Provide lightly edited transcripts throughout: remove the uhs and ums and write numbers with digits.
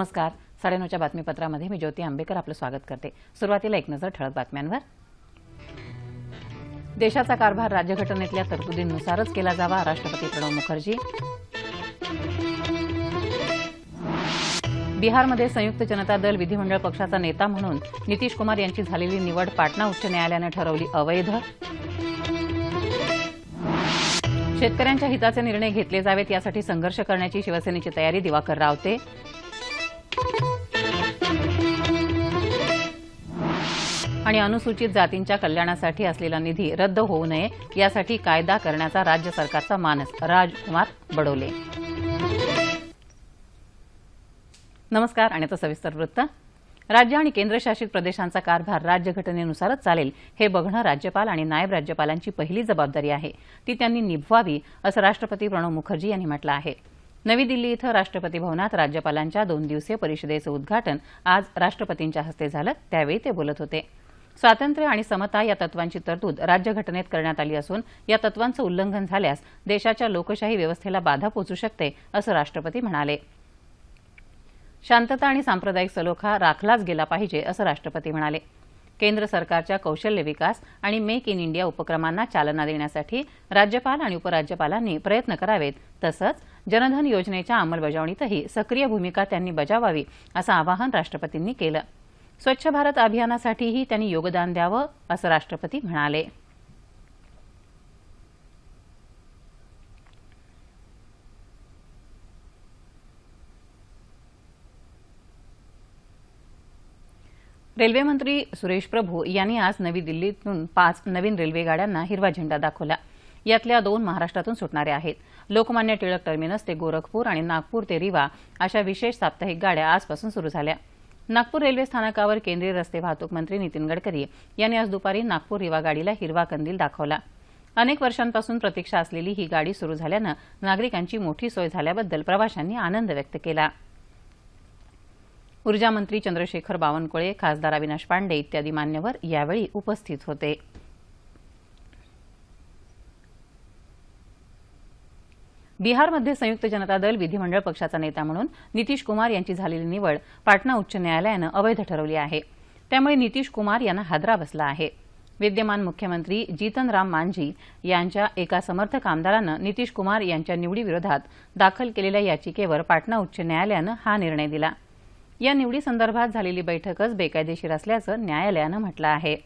नमस्कार. 9:30च्या बातमीपत्रामध्ये मी ज्योती आंबेकर आपलं स्वागत करते. सुरुवातीला एक नजर ठळक बातम्यांवर. देशाचा कारभार राज्यघटनेतल्या तरतुदींनुसारच केला जावा, राष्ट्रपती प्रणव मुखर्जी. बिहारमध्ये संयुक्त जनता दल विधिमंडळ पक्षाचा नेता म्हणून नितीश कुमार यांची झालेली निवड पाटणा उच्च न्यायालयाने ठरवली अवैध. शेतकऱ्यांच्या हिताचे निर्णय घेतले जावेत यासाठी संघर्ष करण्याची शिवसेनेची तयारी, दिवाकर रावते. आणि अनुसूचित जातींच्या कल्याणासाठी असलेला निधी रद्द होऊ नये यासाठी कायदा करण्याचा राज्य सरकारचा मानस, राजकुमार बडोले. नमस्कार. आणि आता सविस्तर वृत्त. राज्य आणि केंद्रशासित प्रदेशांचा कारभार राज्यघटनेनुसारच चालेल हे बघणं राज्यपाल आणि नायब राज्यपालांची पहिली जबाबदारी आहे. ती त्यांनी निभवावी असं राष्ट्रपती प्रणव मुखर्जी यांनी म्हटलं आहे. नवी दिल्ली इथं राष्ट्रपती भवनात राज्यपालांच्या 2 दिवसीय परिषदेचं उद्घाटन आज राष्ट्रपतींच्या हस्ते झालं. त्यावेळी ते बोलत होते. स्वातंत्र्य आणि समता या तत्वांची तरतूद राज्यघटनेत करण्यात आली असून या तत्वांचं उल्लंघन झाल्यास देशाच्या लोकशाही व्यवस्थेला बाधा पोचू शकते असं राष्ट्रपती म्हणाले. शांतता आणि सांप्रदायिक सलोखा राखलाच गेला पाहिजे असं राष्ट्रपती म्हणाले. केंद्र सरकारच्या कौशल्य विकास आणि मेक इन इंडिया उपक्रमांना चालना देण्यासाठी राज्यपाल आणि उपराज्यपालांनी प्रयत्न करावेत. तसंच जनधन योजनेच्या अंमलबजावणीतही सक्रिय भूमिका त्यांनी बजावावी असं आवाहन राष्ट्रपतींनी केलं. स्वच्छ भारत अभियानासाठीही त्यांनी योगदान द्यावं असं राष्ट्रपती म्हणाले. रेल्वे मंत्री सुरेश प्रभू यांनी आज नवी दिल्लीतून 5 नवीन रेल्वे गाड्यांना हिरवा झेंडा दाखवला. यातल्या 2 महाराष्ट्रातून सुटणाऱ्या आहेत. लोकमान्य टिळक टर्मिनस ते गोरखपूर आणि नागपूर ते रीवा अशा विशेष साप्ताहिक गाड्या आजपासून सुरू झाल्या. नागपूर रेल्वे स्थानकावर केंद्रीय रस्ते वाहतूक मंत्री नितीन गडकरी यांनी आज दुपारी नागपूर रीवा गाडीला हिरवा कंदील दाखवला. अनेक वर्षांपासून प्रतीक्षा असलेली ही गाडी सुरू झाल्यानं नागरिकांची मोठी सोय झाल्याबद्दल प्रवाशांनी आनंद व्यक्त केला. ऊर्जा मंत्री चंद्रशेखर बावनकुळे, खासदार अविनाश पांडे इत्यादी मान्यवर यावेळी उपस्थित होते. बिहारमध्ये संयुक्त जनता दल विधिमंडळ पक्षाचा नेता म्हणून नितीश कुमार यांची झालेली निवड पाटणा उच्च न्यायालयानं अवैध ठरवली आहे. त्यामुळे नितीश कुमार यांना हादरा बसला आहे. विद्यमान मुख्यमंत्री जीतन राम मांझी यांच्या एका समर्थक आमदारानं नितीश कुमार यांच्या निवडीविरोधात दाखल केलेल्या याचिकेवर पाटणा उच्च न्यायालयानं हा निर्णय दिला. या निवडीसंदर्भात झालेली बैठकच बेकायदेशीर असल्याचं न्यायालयानं म्हटलं आहे.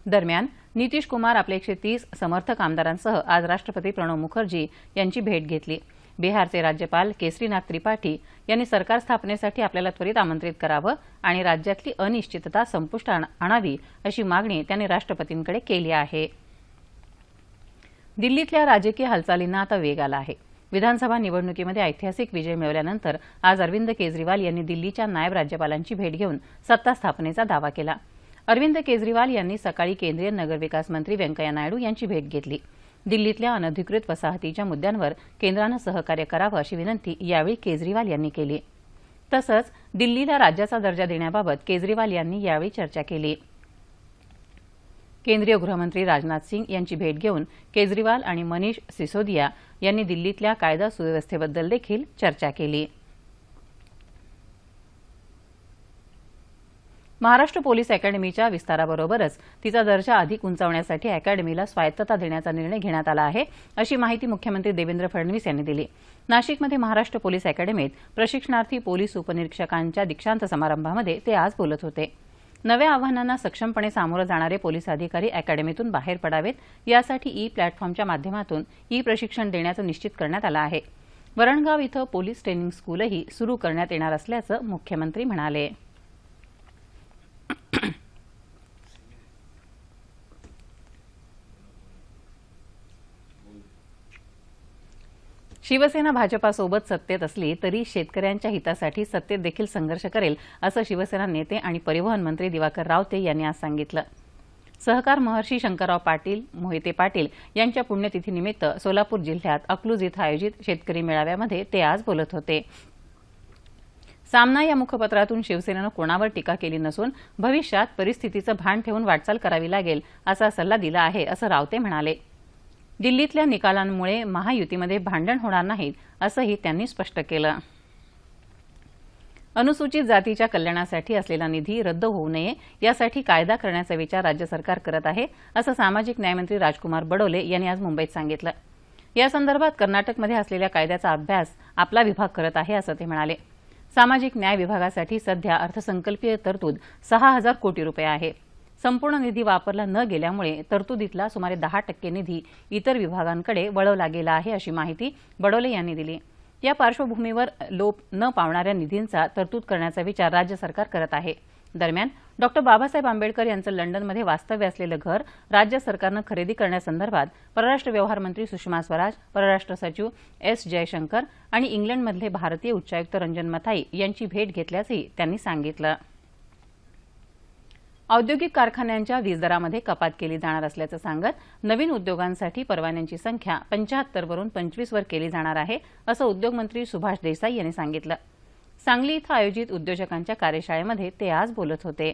दरम्यान नितीश कुमार आपले 130 समर्थक आमदारांसह आज राष्ट्रपती प्रणव मुखर्जी यांची भेट घेतली. बिहारचे राज्यपाल केसरीनाथ त्रिपाठी यांनी सरकार स्थापनेसाठी आपल्याला त्वरित आमंत्रित करावं आणि राज्यातली अनिश्चितता संपुष्टात आणावी अशी मागणी त्यांनी राष्ट्रपतींकडे केली आहे. दिल्लीतल्या राजकीय हालचालींना आता वेग आला आहे. विधानसभा निवडणुकीमध्ये ऐतिहासिक विजय मिळवल्यानंतर आज अरविंद केजरीवाल यांनी दिल्लीच्या नायब राज्यपालांची भेट घेऊन सत्ता स्थापनेचा दावा केला. अरविंद केजरीवाल यांनी सकाळी केंद्रीय नगरविकास मंत्री व्यंकय्या नायडू यांची भेट घेतली. दिल्लीतल्या अनधिकृत वसाहतीच्या मुद्द्यांवर केंद्रानं सहकार्य करावं अशी विनंती यावेळी केजरीवाल यांनी केली. तसंच दिल्लीला राज्याचा दर्जा देण्याबाबत केजरीवाल यांनी यावेळी चर्चा केली. केंद्रीय गृहमंत्री राजनाथ सिंग यांची भेट घेऊन केजरीवाल आणि मनीष सिसोदिया यांनी दिल्लीतल्या कायदा सुव्यवस्थेबद्दल देखील चर्चा केली. महाराष्ट्र पोलीस अकॅडमीच्या विस्ताराबरोबरच तिचा दर्जा अधिक उंचावण्यासाठी अकॅडमीला स्वायत्तता देण्याचा निर्णय घेण्यात आला आहे अशी माहिती मुख्यमंत्री देवेंद्र फडणवीस यांनी दिली. नाशिकमध्ये महाराष्ट्र पोलीस अकॅडमीत प्रशिक्षणार्थी पोलीस उपनिरीक्षकांच्या दीक्षांत समारंभामध्ये ते आज बोलत होते. नव्या आव्हानांना सक्षमपणे सामोरं जाणारे पोलीस अधिकारी अकॅडमीतून बाहेर पडावेत यासाठी ई प्लॅटफॉर्मच्या माध्यमातून ई प्रशिक्षण देण्याचं निश्चित करण्यात आलं आहे. वरणगाव इथं पोलीस ट्रेनिंग स्कूलही सुरू करण्यात येणार असल्याचं मुख्यमंत्री म्हणाले. शिवसेना भाजपासोबत सत्तेत असली तरी शेतकऱ्यांच्या हितासाठी सत्तेत देखील संघर्ष करेल असं शिवसेना नेते आणि परिवहन मंत्री दिवाकर रावते यांनी आज सांगितलं. सहकार महर्षी शंकरराव पाटील मोहिते पाटील यांच्या पुण्यतिथीनिमित्त सोलापूर जिल्ह्यात अकलूज इथं आयोजित शेतकरी मेळाव्यामध्ये ते आज बोलत होते. सामना या मुखपत्रातून शिवसेनेनं कोणावर टीका केली नसून भविष्यात परिस्थितीचं भान ठेवून वाटचाल करावी लागेल असा सल्ला दिला आहे असं रावते म्हणाले. दिल्लीतल्या निकालांमुळे महायुतीमध्ये भांडण होणार नाहीत असंही त्यांनी स्पष्ट केलं. अनुसूचित जातीच्या कल्याणासाठी असलेला निधी रद्द होऊ नये यासाठी कायदा करण्याचा विचार राज्य सरकार करत आहे, असं सामाजिक न्यायमंत्री राजकुमार बडोले यांनी आज मुंबईत सांगितलं. या संदर्भात कर्नाटकमध्ये असलेल्या कायद्याचा अभ्यास आपला विभाग करत आहे, असं ते म्हणाले. सामाजिक न्याय विभागासाठी सध्या अर्थसंकल्पीय तरतूद 6,000 कोटी रुपये आहे. संपूर्ण निधी वापरला न गेल्यामुळे तरतुदीतला सुमारे 10% निधी इतर विभागांकडे वळवला गेला आहे, अशी माहिती बडोले यांनी दिली. या पार्श्वभूमीवर लोप न पावणाऱ्या निधींचा तरतूद करण्याचा विचार राज्य सरकार करत आहे. दरम्यान डॉ. बाबासाहेब आंबेडकर यांचं लंडनमध्ये वास्तव्य असलेलं घर राज्य सरकारनं खरेदी करण्यासंदर्भात परराष्ट्र व्यवहार मंत्री सुषमा स्वराज, परराष्ट्र सचिव एस जयशंकर आणि इंग्लंडमधले भारतीय उच्चायुक्त रंजन मथाई यांची भेट घेतल्याचंही त्यांनी सांगितलं. औद्योगिक कारखान्यांच्या वीज दरामध्ये कपात केली जाणार असल्याचं सांगत नवीन उद्योगांसाठी परवान्यांची संख्या 75 वरून 25 वर केली जाणार आहे, असं उद्योगमंत्री सुभाष देसाई यांनी सांगितलं. सांगली इथं आयोजित उद्योजकांच्या कार्यशाळेमध्ये ते आज बोलत होते.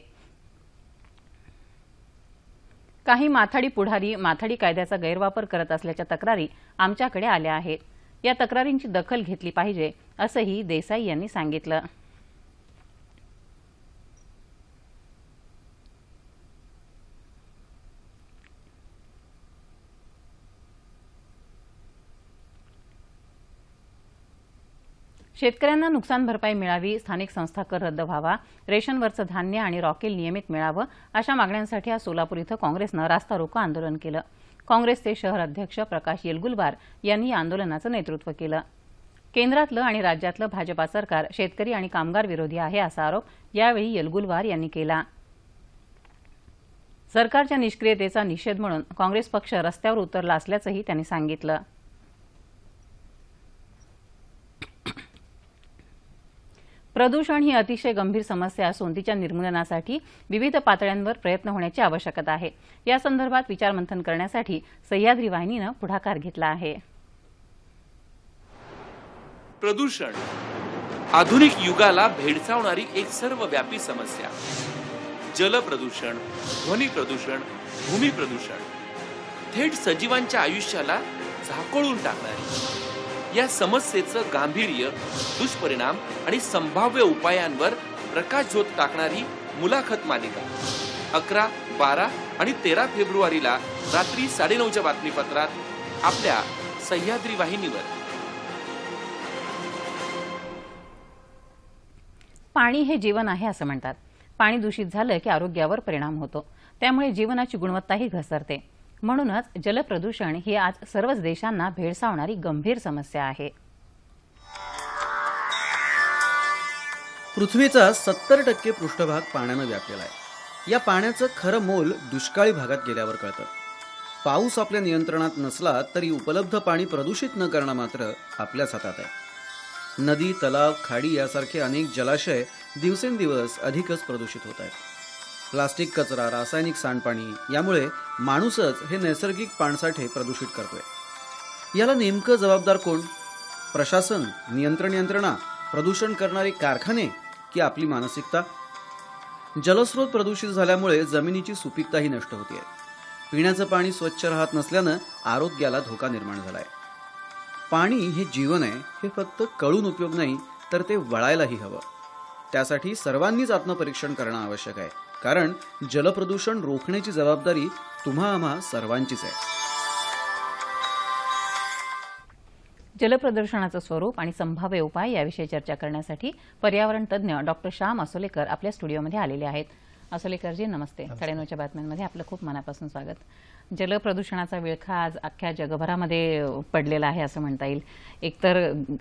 काही माथाडी पुढारी माथाडी कायद्याचा गैरवापर करत असल्याच्या तक्रारी आमच्याकडे आल्या आहेत. या तक्रारींची दखल घेतली पाहिजे, असंही देसाई यांनी सांगितलं. शेतकऱ्यांना नुकसान भरपाई मिळावी, स्थानिक संस्था कर रद्द व्हावा, रेशनवरचं धान्य आणि रॉकेल नियमित मिळावं, अशा मागण्यांसाठी आज सोलापूर इथं काँग्रेसनं रास्ता रोको आंदोलन केलं. काँग्रेसचे शहर अध्यक्ष प्रकाश येलगुलवार यांनी या आंदोलनाचं नेतृत्व केलं. केंद्रातलं आणि राज्यातलं भाजपा सरकार शेतकरी आणि कामगार विरोधी आहे, असा आरोप यावेळी येलगुलवार यांनी केला. सरकारच्या निष्क्रियतेचा निषेध म्हणून काँग्रेस पक्ष रस्त्यावर उतरला असल्याचंही त्यांनी सांगितलं. प्रदूषण ही अतिशय गंभीर समस्या असून तिच्या निर्मूलनासाठी विविध पातळ्यांवर प्रयत्न होण्याची आवश्यकता आहे. या संदर्भात विचारमंथन करण्यासाठी सह्याद्री वाहिनीनं पुढाकार घेतला आहे. प्रदूषण आधुनिक युगाला भेडसावणारी एक सर्वव्यापी समस्या. जल प्रदूषण, ध्वनी प्रदूषण, भूमी प्रदूषण, थेट सजीवांच्या आयुष्याला झाकोळून टाकणारी या समस्येचं गांभीर्य, दुष्परिणाम आणि संभाव्य उपायांवर प्रकाशझोत टाकणारी मुलाखत मालिका 11, 12 आणि 13 फेब्रुवारीला रात्री 9:30च्या बातमीपत्रात आपल्या सह्याद्री वाहिनीवर. पाणी हे जीवन आहे असं म्हणतात. पाणी दूषित झालं की आरोग्यावर परिणाम होतो, त्यामुळे जीवनाची गुणवत्ताही घसरते. म्हणूनच जलप्रदूषण ही आज सर्वच देशांना भेडसावणारी गंभीर समस्या आहे. पृथ्वीचा 70% पृष्ठभाग पाण्यानं व्यापलेला आहे. या पाण्याचं खरं मोल दुष्काळी भागात गेल्यावर कळतं. पाऊस आपल्या नियंत्रणात नसला तरी उपलब्ध पाणी प्रदूषित न करणं मात्र आपल्याच हातात आहे. नदी, तलाव, खाडी यासारखे अनेक जलाशय दिवसेंदिवस अधिकच प्रदूषित होत आहेत. प्लास्टिक कचरा, रासायनिक सांडपाणी यामुळे माणूसच हे नैसर्गिक पाणसाठे प्रदूषित करतोय. याला नेमकं जबाबदार कोण? प्रशासन, नियंत्रण यंत्रणा, प्रदूषण करणारे कारखाने की आपली मानसिकता? जलस्रोत प्रदूषित झाल्यामुळे जमिनीची सुपीकताही नष्ट होते. पिण्याचं पाणी स्वच्छ राहत नसल्यानं आरोग्याला धोका निर्माण झालाय. पाणी हे जीवन आहे हे फक्त कळून उपयोग नाही, तर ते वळायलाही हवं. त्यासाठी सर्वांनीच आत्मपरीक्षण करणं आवश्यक आहे, कारण जलप्रदूषण रोखण्याची जबाबदारी तुम्हा आम्हा सर्वांचीच आहे. जलप्रदूषणाचं स्वरूप आणि संभाव्य उपाय याविषयी चर्चा करण्यासाठी पर्यावरण तज्ज्ञ डॉक्टर श्याम असोलेकर आपल्या स्टुडिओमध्ये आलेले आहेत. असोलेकरजी नमस्ते. 9:30च्या बातम्यांमध्ये आपलं खूप मनापासून स्वागत. जलप्रदूषणाचा विळखा आज अख्ख्या जगभरामध्ये पडलेला आहे असं म्हणता येईल. एकतर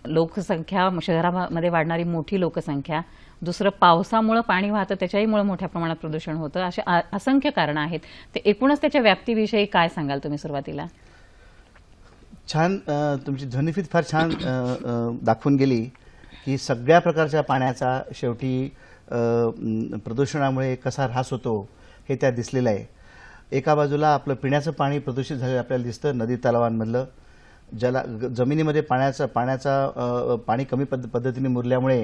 लोकसंख्या, शहरामध्ये वाढणारी मोठी लोकसंख्या, दुसरं पावसामुळे पाणी वाहतं त्याच्याहीमुळे मोठ्या प्रमाणात प्रदूषण होतं, असे असंख्य कारणं आहेत. ते एकूणच त्याच्या व्याप्तीविषयी काय सांगाल तुम्ही सुरुवातीला? छान, तुमची ध्वनिफीत फार छान दाखवून गेली की सगळ्या प्रकारच्या पाण्याचा शेवटी प्रदूषणामुळे कसा ऱ्हास होतो हे त्यात दिसलेलं आहे. एका बाजूला आपलं पिण्याचं पाणी प्रदूषित झालेलं आपल्याला दिसतं. नदी तलावांमधलं जमिनीमध्ये पाणी कमी पद्धतीने मुरल्यामुळे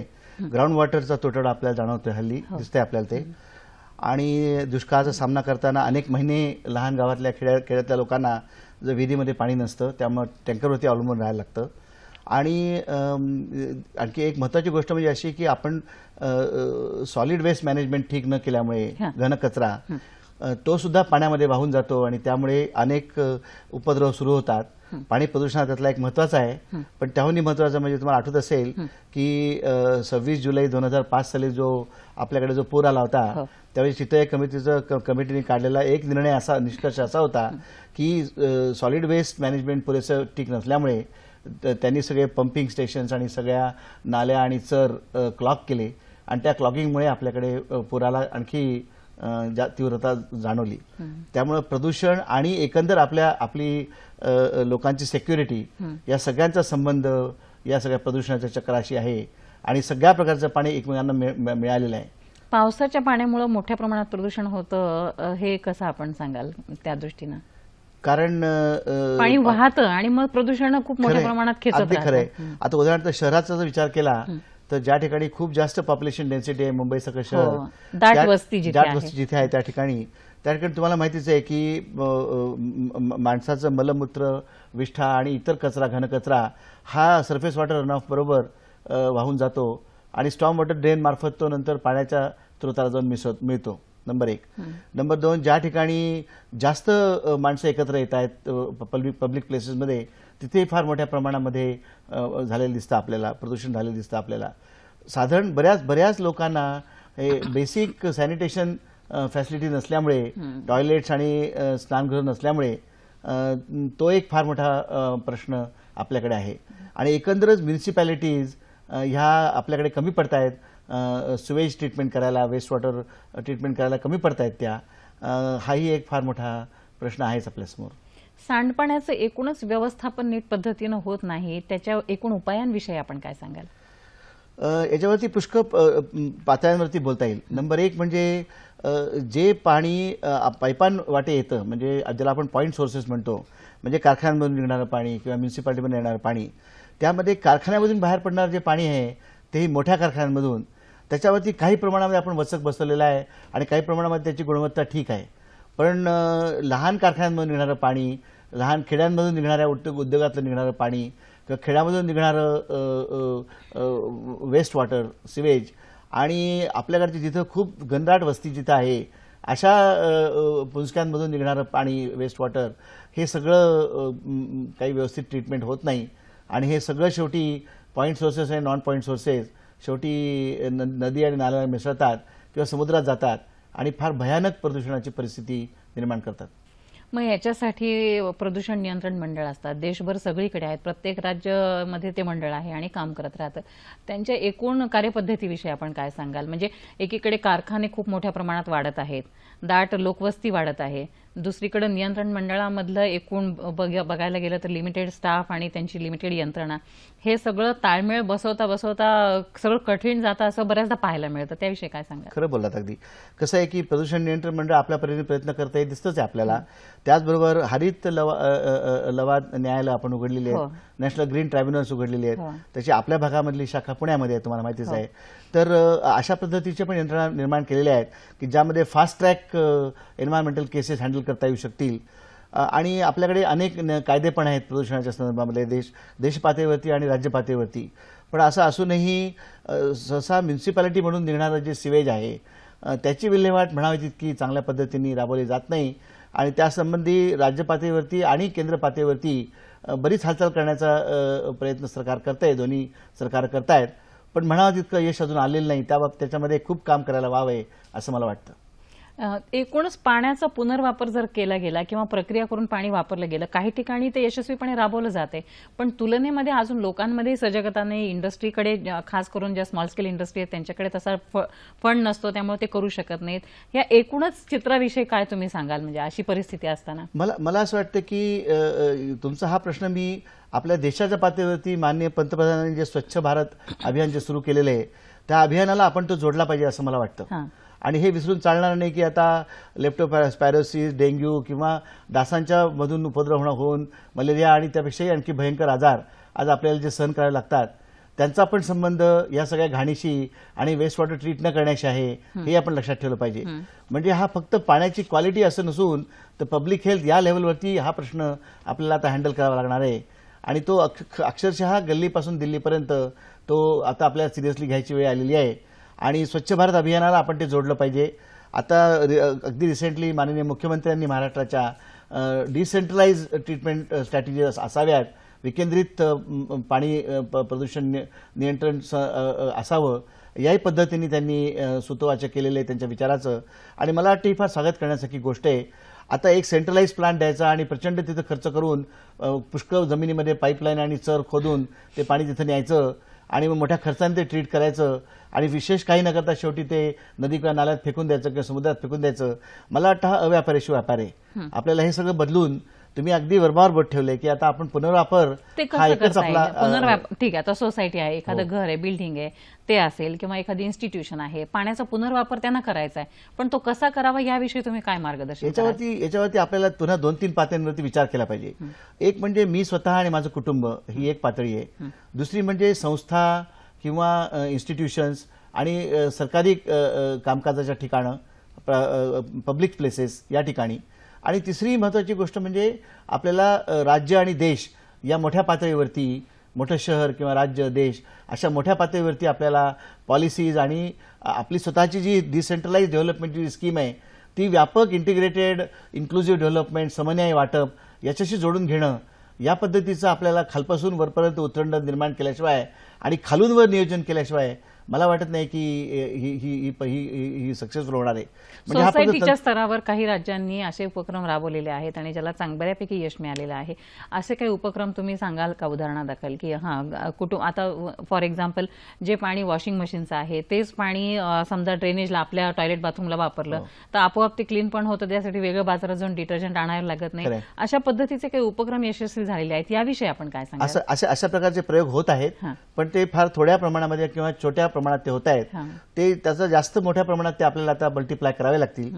ग्राउंड वॉटरचा तुटवडा आपल्याला जाणवतोय, हल्ली दिसतंय आपल्याला ते. आणि दुष्काळाचा सामना करताना अनेक महिने लहान गावातल्या खेड्यातल्या लोकांना जर विहिरीमध्ये पाणी नसतं, त्यामुळे टँकरवरती अवलंबून राहायला लागतं. आणि आणखी एक महत्त्वाची गोष्ट म्हणजे अशी की आपण सॉलिड वेस्ट मॅनेजमेंट ठीक न केल्यामुळे घनकचरा तो सुद्धा पाण्यामध्ये वाहून जातो आणि त्यामुळे अनेक उपद्रव सुरू होतात. पाणी प्रदूषण त्यातला एक महत्त्वाचा आहे. पण त्याहूनही महत्त्वाचं म्हणजे तुम्हाला आठवत असेल की 26 जुलै 2005 साली जो आपल्याकडे जो पूर आला होता त्यावेळी चितळे कमिटीने काढलेला एक निष्कर्ष असा होता की सॉलिड वेस्ट मॅनेजमेंट पुरेसं ठीक नसल्यामुळे त्यांनी सगळे पंपिंग स्टेशन्स आणि सगळ्या नाल्या आणि चर क्लॉग केले आणि त्या क्लॉगिंगमुळे आपल्याकडे पुराला आणखी तीव्रता जाणवली. त्यामुळे प्रदूषण आणि एकंदर आपली लोकांची सिक्युरिटी या सगळ्यांचा संबंध या सगळ्या प्रदूषणाच्या चक्राशी आहे आणि सगळ्या प्रकारचं पाणी एकमेकांना मिळालेलं आहे. पावसाच्या पाण्यामुळे मोठ्या प्रमाणात प्रदूषण होतं हे कसं आपण सांगाल त्या दृष्टीनं? कारण पाणी वाहतं आणि मग प्रदूषण खूप मोठ्या प्रमाणात खेचत राहतं. खरंय. आता उदाहरणार्थ शहराचा जर विचार केला तर ज्या ठिकाणी खूप जास्त पॉप्युलेशन डेन्सिटी आहे मुंबईसारखं शहर, दाट वस्ती जिथे आहे त्या ठिकाणी तुम्हाला माहितीच आहे की माणसाचं मलमूत्र, विष्ठा आणि इतर कचरा, घनकचरा हा सरफेस वॉटर रन ऑफ बरोबर वाहून जातो आणि स्टॉर्म वॉटर ड्रेन मार्फत तो नंतर पाण्याच्या स्रोताला जाऊन मिळतो. नंबर 1. नंबर 2, ज्या ठिकाणी जास्त माणसं एकत्र येत आहेत पब्लिक प्लेसेसमध्ये तिथे फार मोठ्या प्रमाणामध्ये झालेलं दिसतं आपल्याला, प्रदूषण झालेलं दिसतं आपल्याला. साधारण बऱ्याच लोकांना हे बेसिक सॅनिटेशन फॅसिलिटी नसल्यामुळे, टॉयलेट्स आणि स्नानगृह नसल्यामुळे तो एक फार मोठा प्रश्न आपल्याकडे आहे. आणि एकंदरच म्युनिसिपॅलिटीज ह्या आपल्याकडे कमी पडत आहेत, सुवेज ट्रीटमेंट करायला, वेस्ट वॉटर ट्रीटमेंट करायला कमी पडत आहेत त्या. हाही एक फार मोठा प्रश्न आहेच आपल्यासमोर. सांडपाण्याचं एकूणच व्यवस्थापन नीट पद्धतीनं होत नाही, त्याच्या एकूण उपायांविषयी आपण काय सांगाल? याच्यावरती पुष्कळ पातळ्यांवरती बोलता येईल. नंबर 1 म्हणजे जे पाणी पाईपांवाटे येतं, म्हणजे ज्याला आपण पॉईंट सोर्सेस म्हणतो, म्हणजे कारखान्यांमधून निघणारं पाणी किंवा म्युनिसिपालिटीमधून येणारं पाणी, त्यामध्ये कारखान्यामधून बाहेर पडणारं जे पाणी आहे तेही मोठ्या कारखान्यांमधून, त्याच्यावरती काही प्रमाणामध्ये आपण वचक बसवलेला आहे आणि काही प्रमाणामध्ये त्याची गुणवत्ता ठीक आहे. पण लहान कारखान्यांमधून निघणारं पाणी, लहान खेड्यांमधून निघणाऱ्या उद्योगातलं निघणारं पाणी किंवा खेड्यामधून निघणारं वेस्ट वॉटर, सिवेज आणि आपल्याकडची जिथं खूप घनदाट वस्ती जिथं आहे अशा पुंजक्यांमधून निघणारं पाणी, वेस्ट वॉटर, हे सगळं काही व्यवस्थित ट्रीटमेंट होत नाही आणि हे सगळं शेवटी पॉईंट सोर्सेस आणि नॉन पॉईंट सोर्सेस शेवटी नदी आणि नाल्याला मिसळतात किंवा समुद्रात जातात आणि फार भयानक प्रदूषणाची परिस्थिती निर्माण करतात. मग याच्यासाठी प्रदूषण नियंत्रण मंडळ असतात, देशभर सगळीकडे आहेत, प्रत्येक राज्यामध्ये ते मंडळ आहे आणि काम करत राहतं. त्यांच्या एकूण कार्यपद्धतीविषयी आपण काय सांगाल? म्हणजे एकीकडे कारखाने खूप मोठ्या प्रमाणात वाढत आहेत, दाट लोकवस्ती वाढत आहे, दुसरीकडे नियंत्रण मंडळामधलं एकूण बघायला गेलं तर लिमिटेड स्टाफ आणि त्यांची लिमिटेड यंत्रणा, हे सगळं ताळमेळ बसवता सगळं कठीण जातं असं बऱ्याचदा पाहायला मिळतं. त्याविषयी काय सांगा? खरं बोललात अगदी. कसं आहे की प्रदूषण नियंत्रण मंडळ आपल्या परीने प्रयत्न करता हे दिसतंच आहे आपल्याला. त्याचबरोबर हरित लवाद न्यायालय आपण उघडलेली आहेत, नॅशनल ग्रीन ट्रायब्युनल्स उघडलेली आहेत, त्याची आपल्या भागामधली शाखा पुण्यामध्ये आहे, तुम्हाला माहितीच आहे. तर अशा पद्धतीचे पण यंत्रणा निर्माण केलेल्या आहेत की ज्यामध्ये fast track environmental cases handle करता येऊ शकतील. आणि आपल्याकडे अनेक कायदे पण आहेत प्रदूषणाच्या संदर्भामध्ये देश पातळीवरती आणि राज्य पातळीवरती. पण असं असूनही सहसा म्युनिसिपॅलिटी म्हणून निघणारं जे सिवेज आहे त्याची विल्हेवाट म्हणावी तितकी चांगल्या पद्धतीने राबवली जात नाही आणि त्यासंबंधी राज्य पातळीवरती आणि केंद्र पातळीवरती बरीच हालचाल करण्याचा प्रयत्न सरकार करतंय, दोन्ही सरकार करतायत. पण म्हणावं तितकं यश अजून आलेलं नाही. त्याच्यामध्ये खूप काम करायला व्हावं असं मला वाटतं. एकूणच पाण्याचा पुनर्वापर जर केला गेला किंवा प्रक्रिया करून पाणी वापरलं गेलं, काही ठिकाणी ते यशस्वीपणे राबवलं जाते, पण तुलनेमध्ये अजून लोकांमध्ये सजगता नाही. इंडस्ट्रीकडे, खास करून ज्या स्मॉल स्केल इंडस्ट्री आहेत त्यांच्याकडे तसा फंड नसतो, त्यामुळे ते करू शकत नाहीत. या एकूणच चित्राविषयी काय तुम्ही सांगाल? म्हणजे अशी परिस्थिती असताना मला असं वाटतं की तुमचा हा प्रश्न मी आपल्या देशाच्या पातळीवरती माननीय पंतप्रधानांनी जे स्वच्छ भारत अभियान जे सुरू केलेलं आहे त्या अभियानाला आपण तो जोडला पाहिजे असं मला वाटतं. आणि हे विसरून चालणार नाही की आता लेप्टोस्पायरोसिस, डेंग्यू किंवा डासांच्या मधून उपद्रव होऊन मलेरिया आणि त्यापेक्षाही आणखी भयंकर आजार आज आपल्याला जे सहन करावे लागतात त्यांचा पण संबंध या सगळ्या घाणीशी आणि वेस्ट वॉटर ट्रीट न करण्याशी आहे, हे आपण लक्षात ठेवलं पाहिजे. म्हणजे हा फक्त पाण्याची क्वालिटी असं नसून तर पब्लिक हेल्थ या लेवलवरती हा प्रश्न आपल्याला आता हँडल करावा लागणार आहे. आणि तो अक्षरशः गल्लीपासून दिल्लीपर्यंत तो आता आपल्याला सिरियसली घ्यायची वेळ आलेली आहे आणि स्वच्छ भारत अभियानाला आपण ते जोडलं पाहिजे. आता अगदी रिसेंटली माननीय मुख्यमंत्र्यांनी महाराष्ट्राच्या डिसेंट्रलाइज ट्रीटमेंट स्ट्रॅटेजी असाव्यात, विकेंद्रित पाणी प्रदूषण नियंत्रण असावं, याही पद्धतीने त्यांनी सूतोवाच केलेलं आहे त्यांच्या विचाराचं. आणि मला वाटतं ही फार स्वागत करण्यासारखी गोष्ट आहे. आता एक सेंट्रलाइज प्लांट द्यायचा आणि प्रचंड तिथं खर्च करून पुष्कळ जमिनीमध्ये पाईपलाईन आणि चर खोदून ते पाणी तिथं न्यायचं आणि मग मोठ्या खर्चाने ते ट्रीट करायचं आणि विशेष काही न करता शेवटी ते नदी किंवा नाल्यात फेकून द्यायचं किंवा समुद्रात फेकून द्यायचं. मला वाटतं हा अव्यापारेशी व्यापार आहे. आपल्याला हे सगळं बदलून तुम्ही अगदी वर्बावर बोट ठेवले की आता आपण पुनर्वापर ते हा कसं एकच करता येईल? आपला ठीक आहे, आता सोसायटी आहे, एखादं घर आहे, बिल्डिंग आहे, ते असेल किंवा एखादी इन्स्टिट्यूशन आहे, पाण्याचा पुनर्वापर त्यांना करायचा आहे, पण तो कसा करावा याविषयी तुम्ही काय मार्गदर्शन कराल? याच्यावरती आपल्याला पुन्हा 2-3 पातळ्यांवरती विचार केला पाहिजे. एक म्हणजे मी स्वतः आणि माझं कुटुंब ही एक पातळी आहे. दुसरी म्हणजे संस्था किंवा इन्स्टिट्यूशन्स आणि सरकारी कामकाजाच्या ठिकाणं, पब्लिक प्लेसेस या ठिकाणी. आणि तिसरी महत्त्वाची गोष्ट म्हणजे आपल्याला राज्य आणि देश या मोठ्या पातळीवरती, मोठं शहर किंवा राज्य देश अशा मोठ्या पातळीवरती आपल्याला पॉलिसीज आणि आपली स्वतःची जी डिसेंट्रलाइज डेव्हलपमेंटची स्कीम आहे ती व्यापक इंटिग्रेटेड इन्क्लुझिव्ह डेव्हलपमेंट, समन्वय वाटप याच्याशी जोडून घेणं, या पद्धतीचं आपल्याला खालपासून वरपर्यंत उतरंड निर्माण केल्याशिवाय आणि खालून वर नियोजन केल्याशिवाय मला वाटत नाही की ही सक्सेसफुल होणार आहे. म्हणजे सोसायटीच्या स्तरावर काही राज्यांनी असे उपक्रम राबवलेले आहेत आणि ज्याला बऱ्यापैकी यश मिळालेलं आहे. असे काही उपक्रम तुम्ही सांगाल का उदाहरणादाखल की आता फॉर एक्झाम्पल जे पाणी वॉशिंग मशीनचं आहे तेच पाणी समजा ड्रेनेजला आपल्या टॉयलेट बाथरूमला वापरलं तर आपोआप ते क्लीन पण होतं, त्यासाठी वेगळं बाजारात जाऊन डिटर्जंट आणायला लागत नाही. अशा पद्धतीचे काही उपक्रम यशस्वी झालेले आहेत, याविषयी आपण काय सांगाल? अशा प्रकारचे प्रयोग होत आहेत, पण ते फार थोड्या प्रमाणामध्ये किंवा छोट्या प्रमाणात ते होत आहेत. ते त्याचं जास्त मोठ्या प्रमाणात ते आपल्याला आता मल्टिप्लाय करावे लागतील.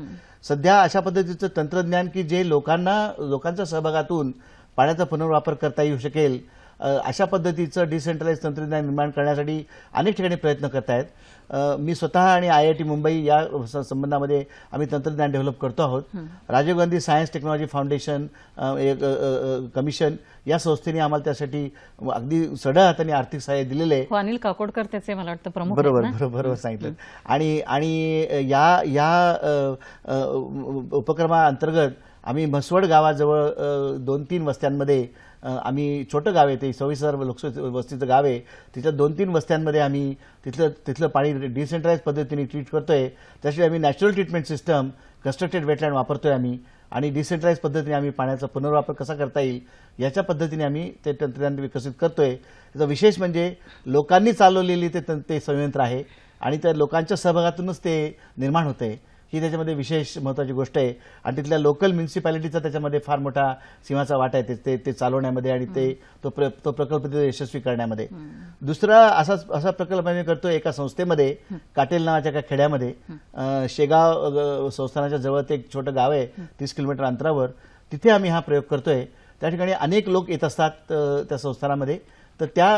सध्या अशा पद्धतीचं तंत्रज्ञान की जे लोकांच्या सहभागातून पाण्याचा पुनर्वापर करता येऊ शकेल अशा पद्धतीचं डिसेंट्रलाइज तंत्रज्ञान निर्माण करण्यासाठी अनेक ठिकाणी प्रयत्न करतायत. मी स्वतः आणि IIT मुंबई या संबंधामध्ये आम्ही तंत्रज्ञान डेव्हलप करतो आहोत. Rajiv Gandhi science technology foundation commission या संस्थेने आम्हाला त्यासाठी अगदी सढळ हाताने आर्थिक सहाय्य दिलेलं आहे. अनिल काकोडकर त्याचे मला वाटतं प्रमुख. बरोबर सांगितलं. आणि या उपक्रमाअंतर्गत आम्ही म्हसवड गावाजवळ 2-3 वस्त्यांमध्ये आम्ही छोटं गाव आहे, ते 26,000 वस्तीचं गाव आहे, तिथल्या 2-3 वस्त्यांमध्ये आम्ही तिथलं पाणी डिसेंट्रलाइज पद्धतीने ट्रीट करतोय. त्यासाठी आम्ही natural treatment system, constructed wetland वापरतोय आम्ही आणि डिसेंट्रलाइज पद्धतीने आम्ही पाण्याचा पुनर्वापर कसा करता येईल याच्या पद्धतीने आम्ही ते तंत्रज्ञान विकसित करतोय. त्याचा विशेष म्हणजे लोकांनी चालवलेली ते संयंत्र आहे आणि त्या लोकांच्या सहभागातूनच ते निर्माण होतंय, ही त्याच्यामध्ये विशेष महत्त्वाची गोष्ट आहे. आणि तिथल्या लोकल म्युनिसिपॅलिटीचा त्याच्यामध्ये फार मोठा सिंहाचा वाटा आहे ते चालवण्यामध्ये आणि तो प्रकल्प यशस्वी करण्यामध्ये. दुसरा असा प्रकल्प आम्ही करतो एका संस्थेमध्ये, काटेल नावाच्या एका खेड्यामध्ये, शेगाव संस्थानाच्या जवळ ते एक छोटं गाव आहे 30 किलोमीटर अंतरावर, तिथे आम्ही हा प्रयोग करतोय. त्या ठिकाणी अनेक लोक येत असतात त्या संस्थानामध्ये. तर त्या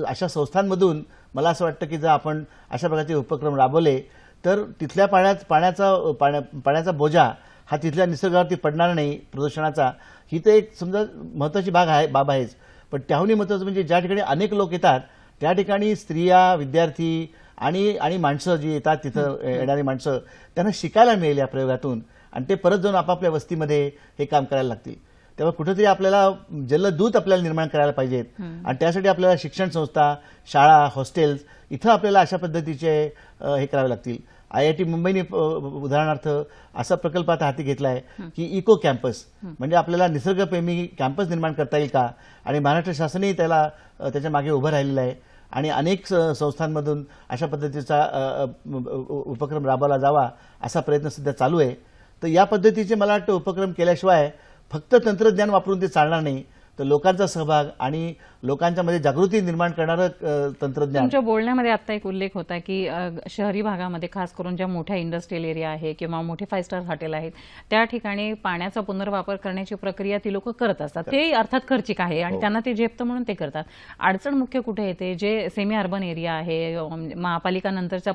अशा संस्थांमधून मला असं वाटतं की जर आपण अशा प्रकारचे उपक्रम राबवले तर तिथल्या पाण्याचा बोजा हा तिथल्या निसर्गावरती पडणार नाही प्रदूषणाचा. ही तर एक समजा महत्त्वाची बाब आहेच, पण त्याहूनही महत्त्वाचं म्हणजे ज्या ठिकाणी अनेक लोक येतात त्या ठिकाणी स्त्रिया, विद्यार्थी आणि माणसं जी येतात तिथं येणारी माणसं त्यांना शिकायला मिळेल या प्रयोगातून आणि ते परत जाऊन आपापल्या वस्तीमध्ये हे काम करायला लागतील. तेव्हा कुठेतरी आपल्याला जलदूत आपल्याला निर्माण करायला पाहिजेत आणि त्यासाठी आपल्याला शिक्षण संस्था, शाळा, हॉस्टेल्स इथं आपल्याला अशा पद्धतीचे हे करावे लागतील. IIT मुंबईने उदाहरणार्थ असा प्रकल्प आता हाती घेतला आहे की इको कॅम्पस, म्हणजे आपल्याला निसर्गप्रेमी कॅम्पस निर्माण करता येईल का, आणि महाराष्ट्र शासनही त्याच्या मागे उभं राहिलेलं आहे आणि अनेक संस्थांमधून अशा पद्धतीचा उपक्रम राबवला जावा असा प्रयत्न सध्या चालू आहे. तर या पद्धतीचे मला वाटतं उपक्रम केल्याशिवाय फक्त तंत्रज्ञान वापरून ते चालणार नाही, तर लोकांचा सहभाग आणि लोकांच्या मध्ये जागृती निर्माण करणारं तंत्रज्ञान. तुमच्या बोलण्यामध्ये आता एक उल्लेख होता की शहरी भागामध्ये खास करून ज्या मोठ्या इंडस्ट्रियल एरिया आहे किंवा मोठे 5 स्टार हॉटेल आहेत त्या ठिकाणी पाण्याचा पुनर्वापर करण्याची प्रक्रिया ती लोक करत असतात. ते अर्थात खर्चिक आहे आणि त्यांना ते झेपतं म्हणून ते करतात. अडचण मुख्य कुठे येते, जे सेमी अर्बन एरिया आहे, महापालिका नंतरच्या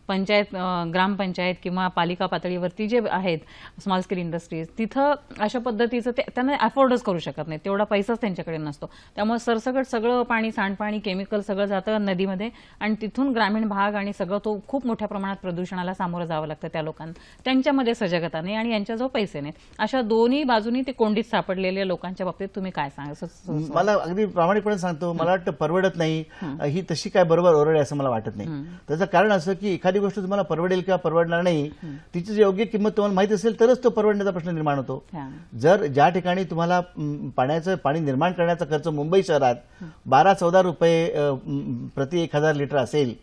पंचायत, ग्रामपंचायत किंवा पालिका पातळीवरती जे आहेत स्मॉल स्केल इंडस्ट्रीज, तिथं अशा पद्धतीचं त्यांना अफोर्डच करू शकत नाही, तेवढा पैसाच त्यांच्याकडे नसतो. त्यामुळे सरसकट सगळं पाणी, सांडपाणी, केमिकल सगळं जातं नदीमध्ये आणि तिथून ग्रामीण भाग आणि सगळं तो खूप मोठ्या प्रमाणात प्रदूषणाला सामोरं जावं लागतं त्या लोकांना. त्यांच्यामध्ये सजगता नाही आणि यांच्याजवळ पैसे नाहीत. अशा दोन्ही बाजूनी ते कोंडीत सापडलेल्या लोकांच्या बाबतीत तुम्ही काय सांगा? मला अगदी प्रामाणिकपणे सांगतो, मला वाटतं परवडत नाही ही तशी काय बरोबर ओरड आहे असं मला वाटत नाही. त्याचं कारण असं की एखादी गोष्ट तुम्हाला परवडेल किंवा परवडणार नाही, तिची जी योग्य किंमत तुम्हाला माहित असेल तरच तो परवडण्याचा प्रश्न निर्माण होतो. जर ज्या ठिकाणी तुम्हाला पाणी निर्माण करण्याचा खर्च मुंबई शहरात 12-14 रुपये प्रति 1000 लिटर असेल,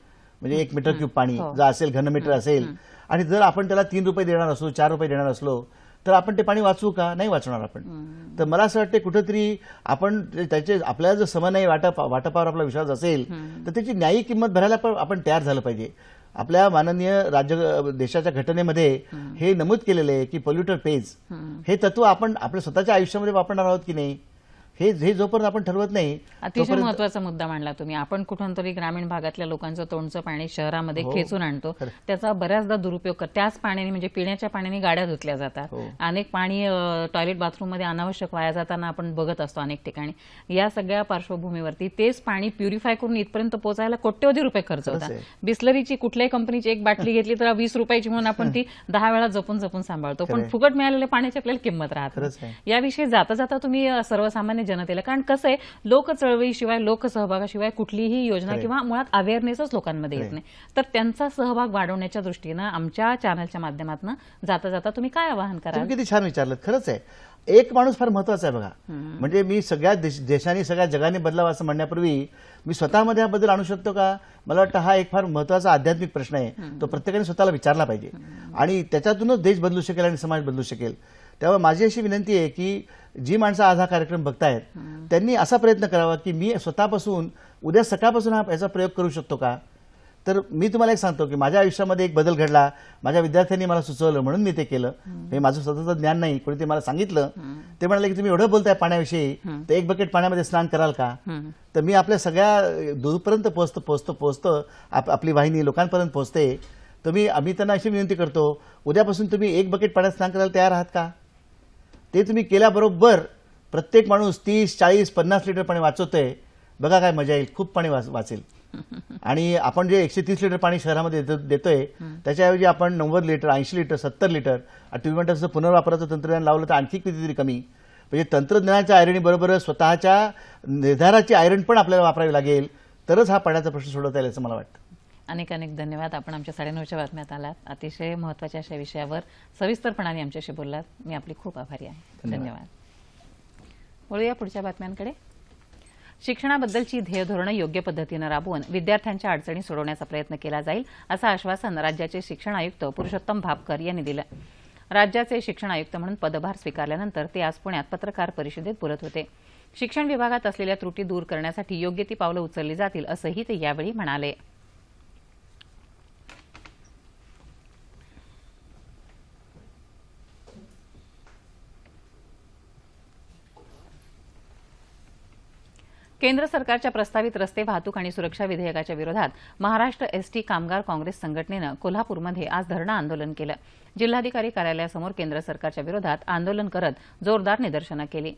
म्हणजे 1 मीटर क्यूब पाणी जर असेल, घनमीटर असेल, आणि जर आपण त्याला 3 रुपये देणार असलो, 4 रुपये देणार असलो, तर आपण ते पाणी वाचवू का? नाही वाचवणार आपण. तर मला असं वाटतं कुठेतरी आपण त्याचे आपल्याला जर समन्वय वाटपावर आपला विश्वास असेल तर त्याची न्यायी किंमत भरायला पण आपण तयार झालं पाहिजे. आपल्या माननीय देशाच्या घटनेमध्ये हे नमूद केलेलं आहे की पोल्युटर पेज हे तत्व आपण आपल्या स्वतःच्या आयुष्यामध्ये वापरणार आहोत की नाही, हे जोपर्यंत आपण ठरवत नाही. अतिशय महत्वाचा मुद्दा मांडला तुम्ही. आपण कुठून तरी ग्रामीण भागातल्या लोकांचं तोंडचं पाणी शहरामध्ये खेचून आणतो, त्याचा बऱ्याचदा दुरुपयोग करतो. त्याच पाण्याने म्हणजे पिण्याच्या पाण्याने गाड्या धुतल्या जातात. अनेक पाणी टॉयलेट बाथरूम मध्ये अनावश्यक वाया जाताना आपण बघत असतो अनेक ठिकाणी. या सगळ्या पार्श्वभूमीवरती तेच पाणी प्युरिफाय करून इथपर्यंत पोहोचायला कोट्यवधी रुपये खर्च होतात. बिस्लरीची कुठल्याही कंपनीची एक बाटली घेतली तर 20 रुपयाची म्हणून आपण ती 10 वेळा जपून जपून सांभाळतो, पण फुकट मिळालेल्या पाण्याची आपल्याला किंमत राहत नाही. याविषयी जाता जाता तुम्ही सर्वसामान्य जनतेला, कारण कसं आहे, लोकचळवळीशिवाय लोकसहभागाशिवाय कुठलीही योजना किंवा मुळात अवेअरनेसच लोकांमध्ये येत नाही. तर त्यांचा सहभाग वाढवण्याच्या दृष्टीनं आमच्या चॅनलच्या माध्यमातून जाता जाता तुम्ही काय आवाहन कराल? किती छान विचारलं. खरंच आहे, एक माणूस फार महत्वाचा आहे बघा. म्हणजे मी सगळ्या देशांनी सगळ्या जगाने बदलावं असं म्हणण्यापूर्वी मी स्वतःमध्ये हा बदल आणू शकतो का? मला वाटतं हा एक फार महत्वाचा आध्यात्मिक प्रश्न आहे. तो प्रत्येकाने स्वतःला विचारला पाहिजे आणि त्याच्यातूनच देश बदलू शकेल आणि समाज बदलू शकेल. त्यामुळे माझी अशी विनंती आहे की जी माणसं आज हा कार्यक्रम बघतायत त्यांनी असा प्रयत्न करावा की मी स्वतःपासून उद्या सकाळपासून याचा प्रयोग करू शकतो का? तर मी तुम्हाला एक सांगतो की माझ्या आयुष्यामध्ये एक बदल घडला. माझ्या विद्यार्थ्यांनी मला सुचवलं म्हणून मी ते केलं. हे माझं स्वतःचं ज्ञान नाही, कोणी ते मला सांगितलं. ते म्हणाले की तुम्ही एवढं बोलताय पाण्याविषयी, तर 1 बकेट पाण्यामध्ये स्नान कराल का? तर मी आपल्या सगळ्या दूरपर्यंत पोहोचतो आपली वाहिनी लोकांपर्यंत पोहोचते. तर आम्ही त्यांना अशी विनंती करतो, उद्यापासून तुम्ही 1 बकेट पाण्यात स्नान करायला तयार आहात का? ते तुम्ही केल्याबरोबर प्रत्येक माणूस 30, 40, 50 लिटर पाणी वाचवतोय. बघा काय मजा येईल, खूप पाणी वाचेल. आणि आपण जे 130 लिटर पाणी शहरामध्ये देतोय त्याच्याऐवजी आपण 90 लिटर, 80 लिटर, 70 लिटर तुम्ही म्हणता पुनर्वापराचं तंत्रज्ञान लावलं तर आणखी कितीतरी कमी. म्हणजे तंत्रज्ञानाच्या आयरणीबरोबर स्वतःच्या निर्धाराची आयरण पण आपल्याला वापरावी लागेल, तरच हा पाण्याचा प्रश्न सोडवता येईल असं मला वाटतं. अनेक अनेक धन्यवाद. आपण आमच्या 9:30च्या बातम्यात आलात. अतिशय महत्त्वाच्या अशा विषयावर सविस्तरपणाने आमच्याशी बोललात. मी आपली खूप आभारी आहे. धन्यवाद. वळूया पुढच्या बातम्यांकडे. शिक्षणाबद्दलची ध्येय धोरणं योग्य पद्धतीनं राबवून विद्यार्थ्यांच्या अडचणी सोडवण्याचा प्रयत्न केला जाईल असं आश्वासन राज्याचे शिक्षण आयुक्त पुरुषोत्तम भापकर यांनी दिलं. राज्याचे शिक्षण आयुक्त म्हणून पदभार स्वीकारल्यानंतर ते आज पुण्यात पत्रकार परिषदेत बोलत होते. शिक्षण विभागात असलेल्या त्रुटी दूर करण्यासाठी योग्य ती पावलं उचलली जातील असंही ते यावेळी म्हणाले. केंद्र सरकारच्या प्रस्तावित रस्ते वाहतूक आणि सुरक्षा विधेयकाच्या विरोधात महाराष्ट्र एसटी कामगार काँग्रेस संघटनेनं कोल्हापूरमध्ये आज धरणं आंदोलन केलं. जिल्हाधिकारी कार्यालयासमोर केंद्र सरकारच्या विरोधात आंदोलन करत जोरदार निदर्शनं केली.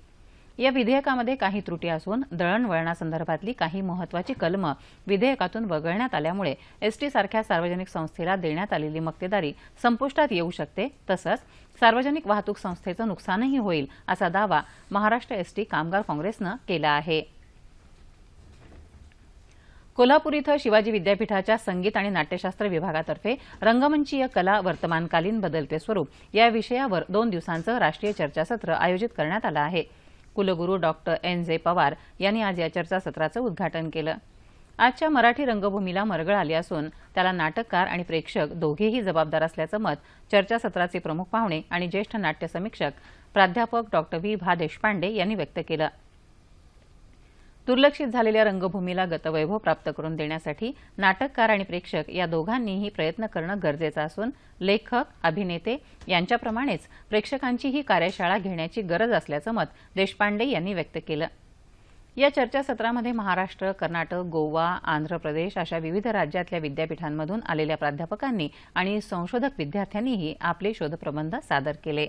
या विधेयकामध्ये काही त्रुटी असून दळणवळणासंदर्भातली काही महत्त्वाची कलमं विधेयकातून वगळण्यात आल्यामुळे एसटी सारख्या सार्वजनिक संस्थेला देण्यात आलेली मक्तेदारी संपुष्टात येऊ शकते, तसंच सार्वजनिक वाहतूक संस्थेचं नुकसानही होईल असा दावा महाराष्ट्र एसटी कामगार काँग्रेसनं केला आहे. कोल्हापूर इथं शिवाजी विद्यापीठाच्या संगीत आणि नाट्यशास्त्र विभागातर्फे रंगमंचीय कला वर्तमानकालीन बदलते स्वरूप या विषयावर 2 दिवसांचं राष्ट्रीय चर्चासत्र आयोजित करण्यात आलं आहे. कुलगुरू डॉक्टर NJ पवार यांनी आज या चर्चासत्राचं उद्घाटन केलं. आजच्या मराठी रंगभूमीला मरगळ आली असून त्याला नाटककार आणि प्रेक्षक दोघेही जबाबदार असल्याचं मत चर्चासत्राचे प्रमुख पाहुणे आणि ज्येष्ठ नाट्य समीक्षक प्राध्यापक डॉक्टर V.भा. देशपांडे यांनी व्यक्त केलं. दुर्लक्षित झालेल्या रंगभूमीला गतवैभव प्राप्त करून देण्यासाठी नाटककार आणि प्रेक्षक या दोघांनीही प्रयत्न करणं गरजेचं असून लेखक, अभिनेते यांच्याप्रमाणेच प्रेक्षकांचीही कार्यशाळा घेण्याची गरज असल्याचं मत देशपांडे यांनी व्यक्त केलं. या चर्चासत्रामध्ये महाराष्ट्र, कर्नाटक, गोवा, आंध्र प्रदेश अशा विविध राज्यातल्या विद्यापीठांमधून आलेल्या प्राध्यापकांनी आणि संशोधक विद्यार्थ्यांनीही आपले शोधप्रबंध सादर केले.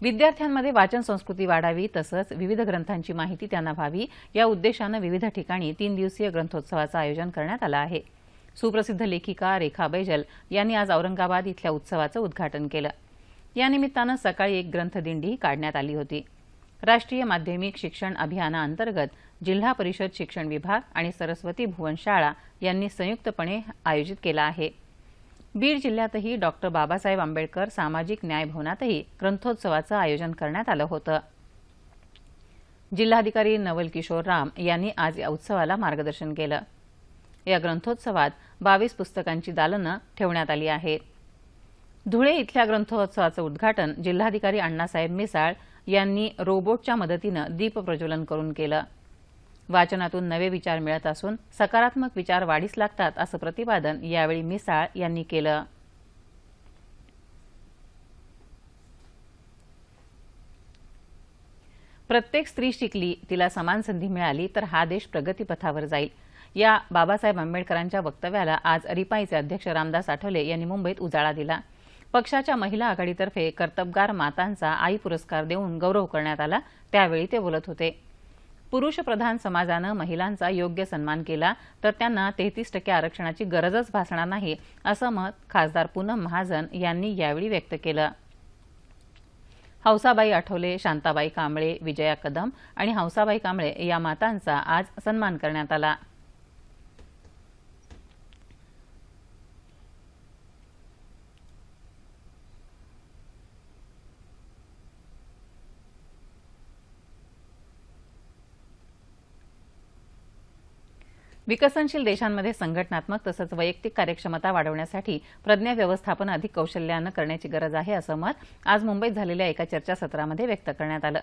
विद्यार्थ्यांमध्ये वाचन संस्कृती वाढावी तसंच विविध ग्रंथांची माहिती त्यांना व्हावी या उद्देशानं विविध ठिकाणी 3 दिवसीय ग्रंथोत्सवाचं आयोजन करण्यात आलं आहे. सुप्रसिद्ध लेखिका रेखा बैजल यांनी आज औरंगाबाद इथल्या उत्सवाचं उद्घाटन केलं. या निमित्तानं सकाळी एक ग्रंथदिंडीही काढण्यात आली होती. राष्ट्रीय माध्यमिक शिक्षण अभियानाअंतर्गत जिल्हा परिषद शिक्षण विभाग आणि सरस्वती भुवन शाळा यांनी संयुक्तपणे आयोजित केला आहे. बीड जिल्ह्यातही डॉक्टर बाबासाहेब आंबेडकर सामाजिक न्याय भवनातही ग्रंथोत्सवाचं आयोजन करण्यात आलं होतं. जिल्हाधिकारी नवल किशोर राम यांनी आज या उत्सवाला मार्गदर्शन केलं. या ग्रंथोत्सवात 22 पुस्तकांची दालनं ठेवण्यात आली आहेत. धुळे इथल्या ग्रंथोत्सवाचं उद्घाटन जिल्हाधिकारी अण्णासाहेब मिसाळ यांनी रोबोटच्या मदतीनं दीप प्रज्वलन करून केलं. वाचनातून नवे विचार मिळत असून सकारात्मक विचार वाढीस लागतात असं प्रतिपादन यावेळी मिसाळ यांनी केलं. प्रत्येक स्त्री शिकली, तिला समान संधी मिळाली तर हा देश प्रगतीपथावर जाईल. या बाबासाहेब आंबेडकरांच्या वक्तव्याला आज रिपाईचे अध्यक्ष रामदास आठवले यांनी मुंबईत उजाळा दिला. पक्षाच्या महिला आघाडीतर्फे कर्तबगार मातांचा आई पुरस्कार देऊन गौरव करण्यात आला. त्यावेळी ते बोलत होते. पुरुषप्रधान समाजानं महिलांचा योग्य सन्मान केला तर त्यांना 33% आरक्षणाची गरजच भासणार नाही असं मत खासदार पूनम महाजन यांनी यावेळी व्यक्त केलं. हौसाबाई आठवले, शांताबाई कांबळे, विजया कदम आणि हौसाबाई कांबळे या मातांचा आज सन्मान करण्यात आला. विकसनशील देशांमध्ये संघटनात्मक तसंच वैयक्तिक कार्यक्षमता वाढवण्यासाठी प्रज्ञा व्यवस्थापन अधिक कौशल्यानं करण्याची गरज आहे असं मत आज मुंबईत झालेल्या एका चर्चासत्रामध्ये व्यक्त करण्यात आलं.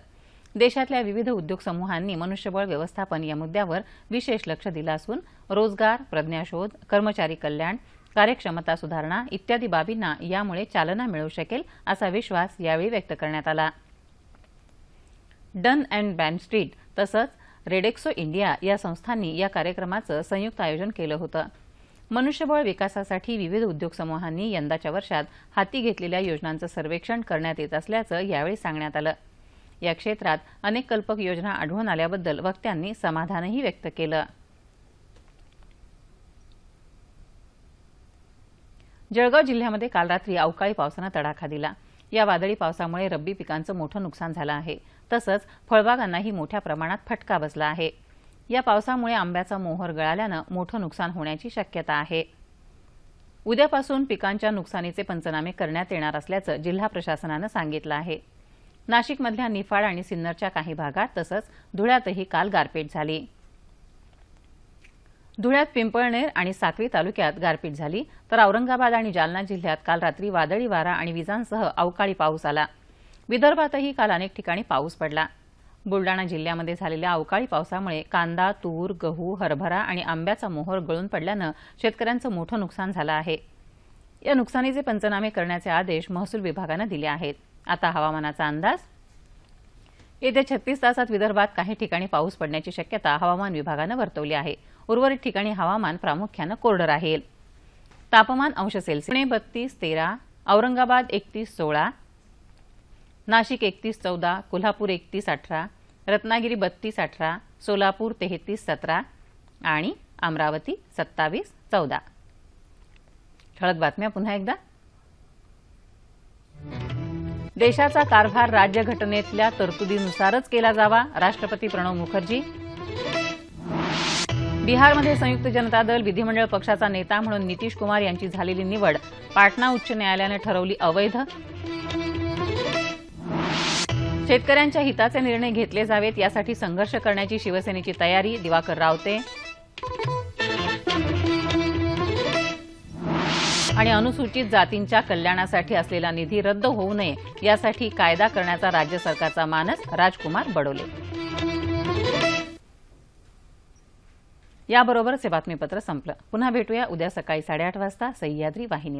देशातल्या विविध उद्योग समूहांनी मनुष्यबळ व्यवस्थापन या मुद्द्यावर विशेष लक्ष दिलं असून रोजगार, प्रज्ञाशोध, कर्मचारी कल्याण, कार्यक्षमता सुधारणा इत्यादी बाबींना यामुळे चालना मिळू शकेल असा विश्वास यावेळी व्यक्त करण्यात आला. डन अँड ब्रॅडस्ट्रीट तसंच रेडेक्सो इंडिया या संस्थांनी या कार्यक्रमाचं संयुक्त आयोजन केलं होतं. मनुष्यबळ विकासासाठी विविध उद्योग समूहांनी यंदाच्या वर्षात हाती घेतलेल्या योजनांचं सर्वेक्षण करण्यात येत असल्याचं यावेळी सांगण्यात आलं. या क्षेत्रात अनेक कल्पक योजना आढळून आल्याबद्दल वक्त्यांनी समाधानही व्यक्त केलं. जळगाव जिल्ह्यामध्ये काल रात्री अवकाळी पावसानं तडाखा दिला. या वादळी पावसामुळे रब्बी पिकांचं मोठं नुकसान झालं आहे. तसंच फळबागांनाही मोठ्या प्रमाणात फटका बसला आहे. या पावसामुळे आंब्याचा मोहर गळाल्यानं मोठं नुकसान होण्याची शक्यता आहे. उद्यापासून पिकांच्या नुकसानीचे पंचनामे करण्यात येणार असल्याचं जिल्हा प्रशासनानं सांगितलं आहे. नाशिकमधल्या निफाड आणि सिन्नरच्या काही भागात तसंच धुळ्यातही काल गारपीट झाली. धुळ्यात पिंपळनेर आणि साक्री तालुक्यात गारपीट झाली तर औरंगाबाद आणि जालना जिल्ह्यात काल रात्री वादळी वारा आणि विजांसह अवकाळी पाऊस आला. विदर्भातही काल अनेक ठिकाणी पाऊस पडला. बुलडाणा जिल्ह्यामध्ये झालेल्या अवकाळी पावसामुळे कांदा, तूर, गहू, हरभरा आणि आंब्याचा मोहर गळून पडल्यानं शेतकऱ्यांचं मोठं नुकसान झालं आहे. या नुकसानीचे पंचनामे करण्याचे आदेश महसूल विभागानं दिले आहेत. आता हवामानाचा अंदाज. येत्या 36 तासात विदर्भात काही ठिकाणी पाऊस पडण्याची शक्यता हवामान विभागानं वर्तवली आहे. उर्वरित ठिकाणी हवामान प्रामुख्यानं कोरडं राहील. तापमान अंश सेल्सिअस. पुणे 32-13, औरंगाबाद 31-16, नाशिक 31-14, कोल्हापूर 31-18, रत्नागिरी 32-18, सोलापूर 33-17 आणि अमरावती 27-14. ठळक बातम्या पुन्हा एकदा. देशाचा कारभार राज्यघटनेतल्या तरतुदीनुसारच केला जावा, राष्ट्रपती प्रणव मुखर्जी. बिहारमध्ये संयुक्त जनता दल विधिमंडळ पक्षाचा नेता म्हणून नितीश कुमार यांची झालेली निवड पाटणा उच्च न्यायालयानं ठरवली अवैध. शेतकऱ्यांच्या हिताचे निर्णय घेतले जावेत यासाठी संघर्ष करण्याची शिवसेनेची तयारी, दिवाकर रावते. आणि अनुसूचित जातींच्या कल्याणासाठी असलेला निधी रद्द होऊ नये यासाठी कायदा करण्याचा राज्य सरकारचा मानस, राजकुमार बडोले. याबरोबरच हे बातमीपत्र संपलं. पुन्हा भेटूया उद्या सकाळी 8:30 वाजता सह्याद्री वाहिनी.